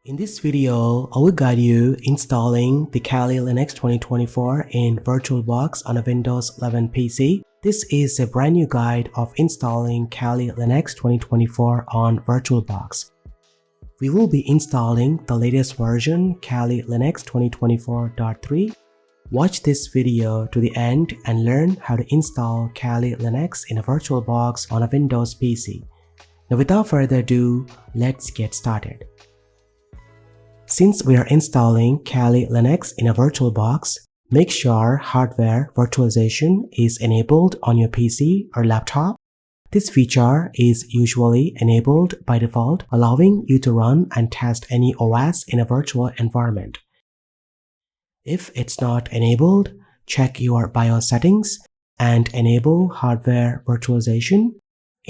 In this video, I will guide you installing the Kali Linux 2024 in VirtualBox on a Windows 11 PC. This is a brand new guide of installing Kali Linux 2024 on VirtualBox. We will be installing the latest version, Kali Linux 2024.3. Watch this video to the end and learn how to install Kali Linux in a VirtualBox on a Windows PC. Now without further ado, let's get started. Since we are installing Kali Linux in a VirtualBox, make sure hardware virtualization is enabled on your PC or laptop. This feature is usually enabled by default, allowing you to run and test any OS in a virtual environment. If it's not enabled, check your BIOS settings and enable hardware virtualization.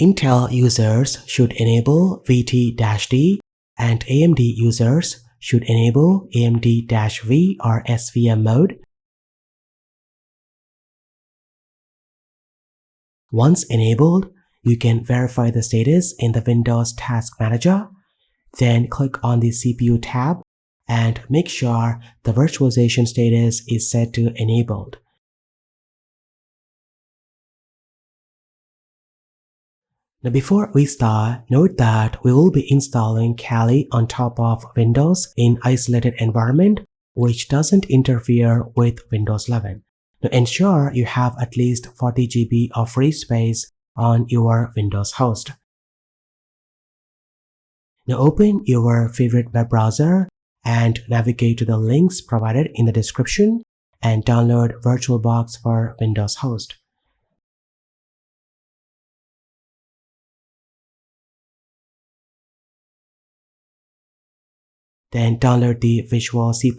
Intel users should enable VT-D and AMD users should enable AMD-V or SVM mode. Once enabled, you can verify the status in the Windows Task Manager. Then click on the CPU tab and make sure the virtualization status is set to enabled. Now before we start, note that we will be installing Kali on top of Windows in isolated environment which doesn't interfere with Windows 11. Now ensure you have at least 40 GB of free space on your Windows host. Now open your favorite web browser and navigate to the links provided in the description and download VirtualBox for Windows host. Then download the Visual C++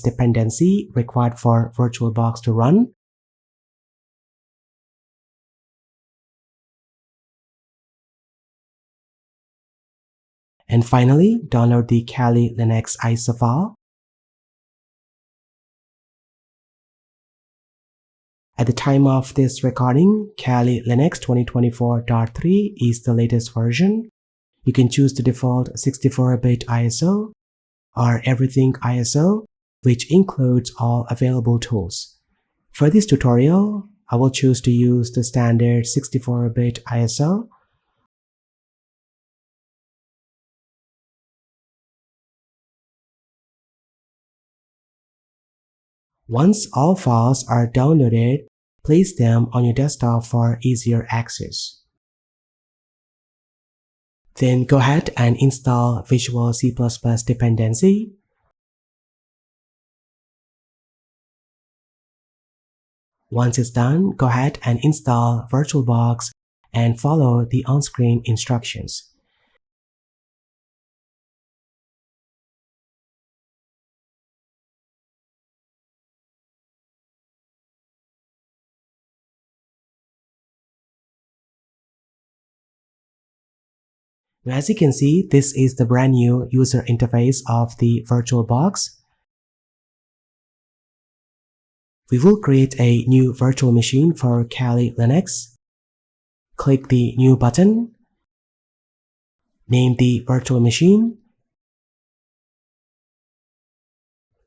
dependency required for VirtualBox to run. And finally, download the Kali Linux ISO file. At the time of this recording, Kali Linux 2024.3 is the latest version. You can choose the default 64-bit ISO or Everything ISO, which includes all available tools. For this tutorial, I will choose to use the standard 64-bit ISO. Once all files are downloaded, place them on your desktop for easier access. Then go ahead and install Visual C++ dependency. Once it's done, go ahead and install VirtualBox and follow the on-screen instructions. Now, as you can see, this is the brand new user interface of the VirtualBox. We will create a new virtual machine for Kali Linux. Click the New button. Name the virtual machine.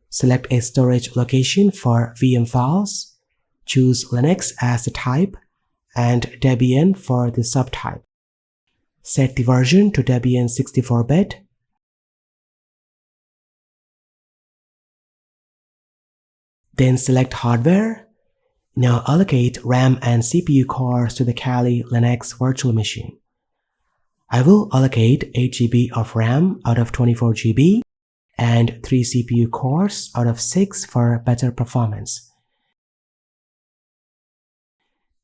Select a storage location for VM files. Choose Linux as the type and Debian for the subtype. Set the version to Debian 64-bit. Then select hardware. Now allocate RAM and CPU cores to the Kali Linux virtual machine. I will allocate 8 GB of RAM out of 24 GB and 3 CPU cores out of 6 for better performance.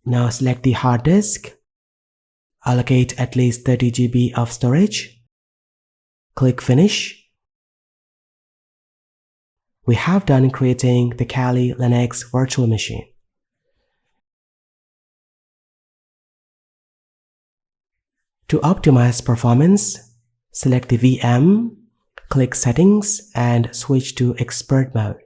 Now select the hard disk. Allocate at least 30 GB of storage. Click Finish. We have done creating the Kali Linux virtual machine. To optimize performance, select the VM, click Settings and switch to Expert mode.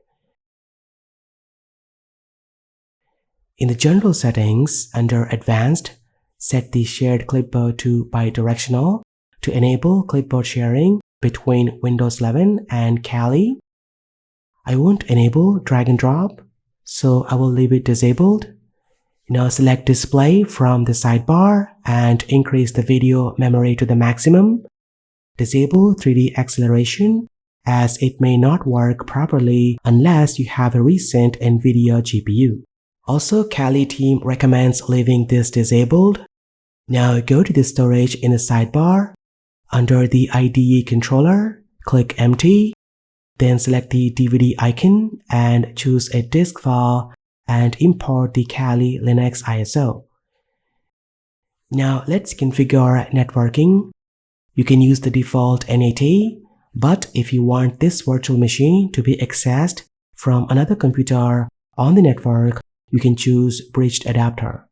In the General settings under Advanced, set the shared clipboard to bidirectional to enable clipboard sharing between Windows 11 and Kali. I won't enable drag and drop, so I will leave it disabled. Now select display from the sidebar and increase the video memory to the maximum. Disable 3D acceleration as it may not work properly unless you have a recent NVIDIA GPU. Also, Kali team recommends leaving this disabled. Now go to the storage in the sidebar. Under the IDE controller, click empty. Then select the DVD icon and choose a disk file and import the Kali Linux ISO. Now let's configure networking. You can use the default NAT, but if you want this virtual machine to be accessed from another computer on the network, you can choose bridged adapter.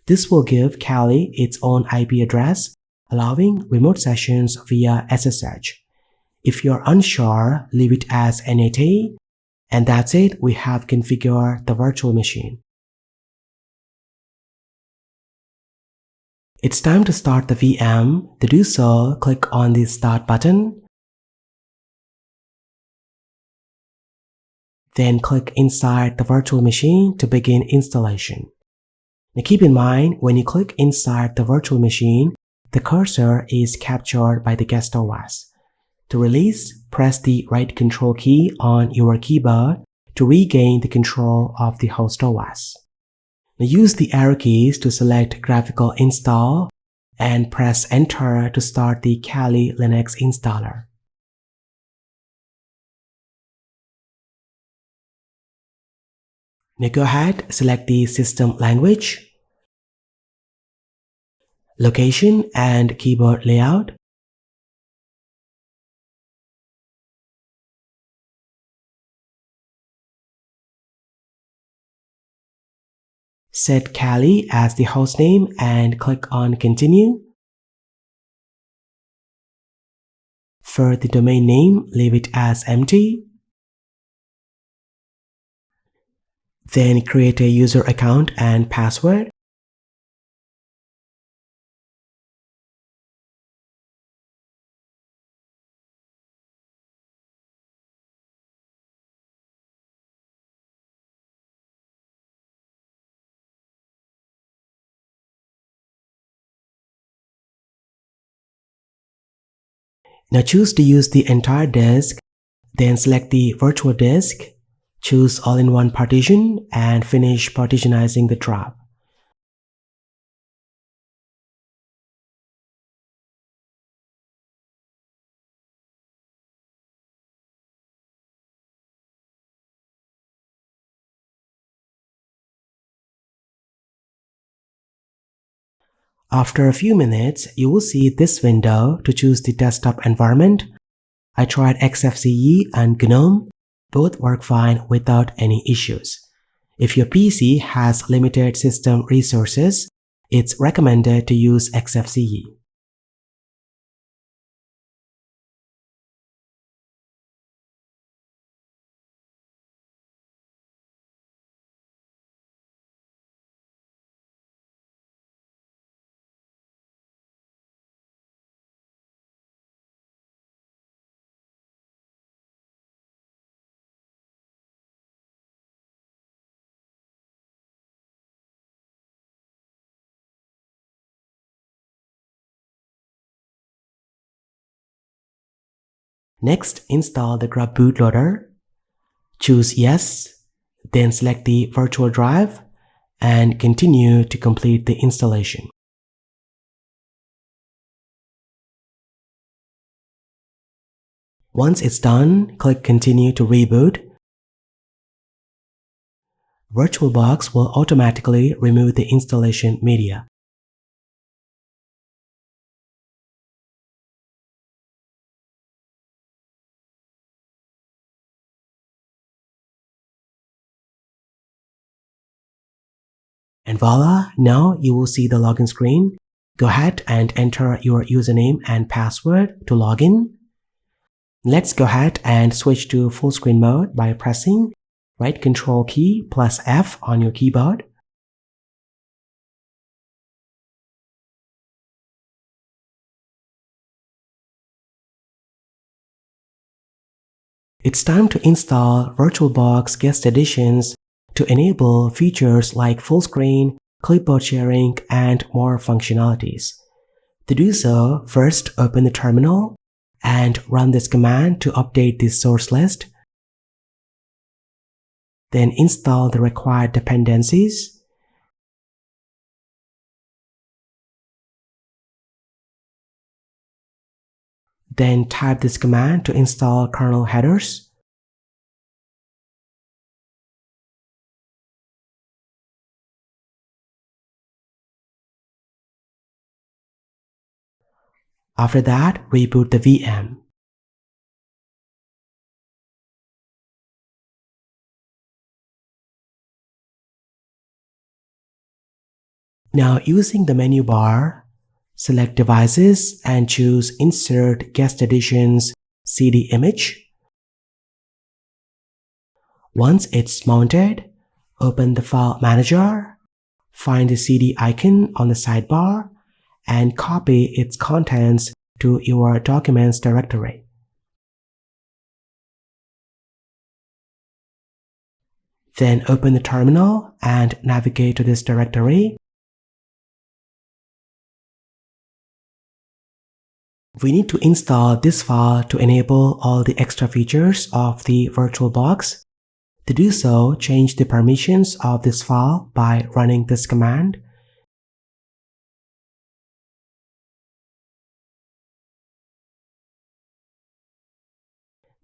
This will give Kali its own IP address, allowing remote sessions via SSH. If you're unsure, leave it as NAT, and that's it, we have configured the virtual machine. It's time to start the VM. To do so, click on the Start button. Then click inside the virtual machine to begin installation. Now keep in mind, when you click inside the virtual machine, the cursor is captured by the guest OS. To release, press the right control key on your keyboard to regain the control of the host OS. Now use the arrow keys to select Graphical Install and press Enter to start the Kali Linux installer. Now go ahead, select the system language, location and keyboard layout. Set Kali as the hostname and click on Continue. For the domain name, leave it as empty. Then create a user account and password. Now choose to use the entire disk, then select the virtual disk, choose all-in-one partition and finish partitionizing the drive. After a few minutes, you will see this window to choose the desktop environment. I tried XFCE and GNOME. Both work fine without any issues. If your PC has limited system resources, it's recommended to use XFCE. Next, install the grub bootloader. Choose Yes, then select the virtual drive and continue to complete the installation. Once it's done, click Continue to reboot. VirtualBox will automatically remove the installation media. And voila, now you will see the login screen. Go ahead and enter your username and password to log in. Let's go ahead and switch to full screen mode by pressing right control key plus F on your keyboard. It's time to install VirtualBox Guest Editions to enable features like full screen, clipboard sharing, and more functionalities. To do so, first open the terminal and run this command to update the source list. Then install the required dependencies. Then type this command to install kernel headers. After that, reboot the VM. Now, using the menu bar, select Devices and choose Insert Guest Editions CD Image. Once it's mounted, open the File Manager, find the CD icon on the sidebar, and copy its contents to your Documents directory. Then open the terminal and navigate to this directory. We need to install this file to enable all the extra features of the VirtualBox. To do so, change the permissions of this file by running this command.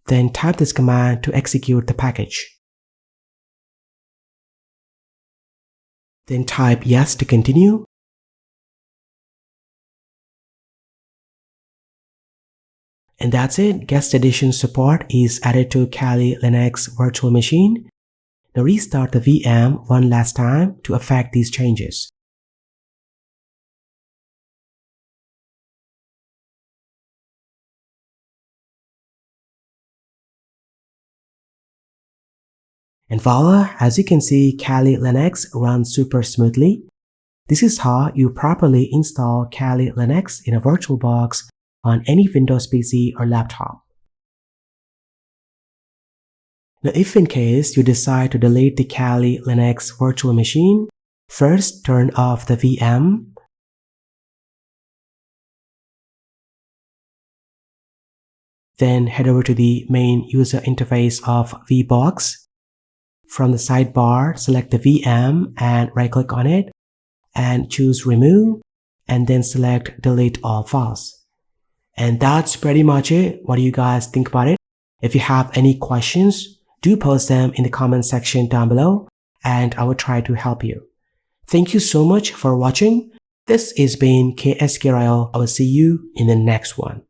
Then type this command to execute the package. Then type yes to continue. And that's it. Guest Edition support is added to Kali Linux virtual machine. Now restart the VM one last time to effect these changes. And voila, as you can see, Kali Linux runs super smoothly. This is how you properly install Kali Linux in a VirtualBox on any Windows PC or laptop. Now, if in case you decide to delete the Kali Linux virtual machine, first turn off the VM. Then head over to the main user interface of VBox. From the sidebar, select the VM and right-click on it and choose Remove, and then select Delete All Files. And that's pretty much it. What do you guys think about it? If you have any questions, do post them in the comment section down below and I will try to help you. Thank you so much for watching. This has been KSKRL. I will see you in the next one.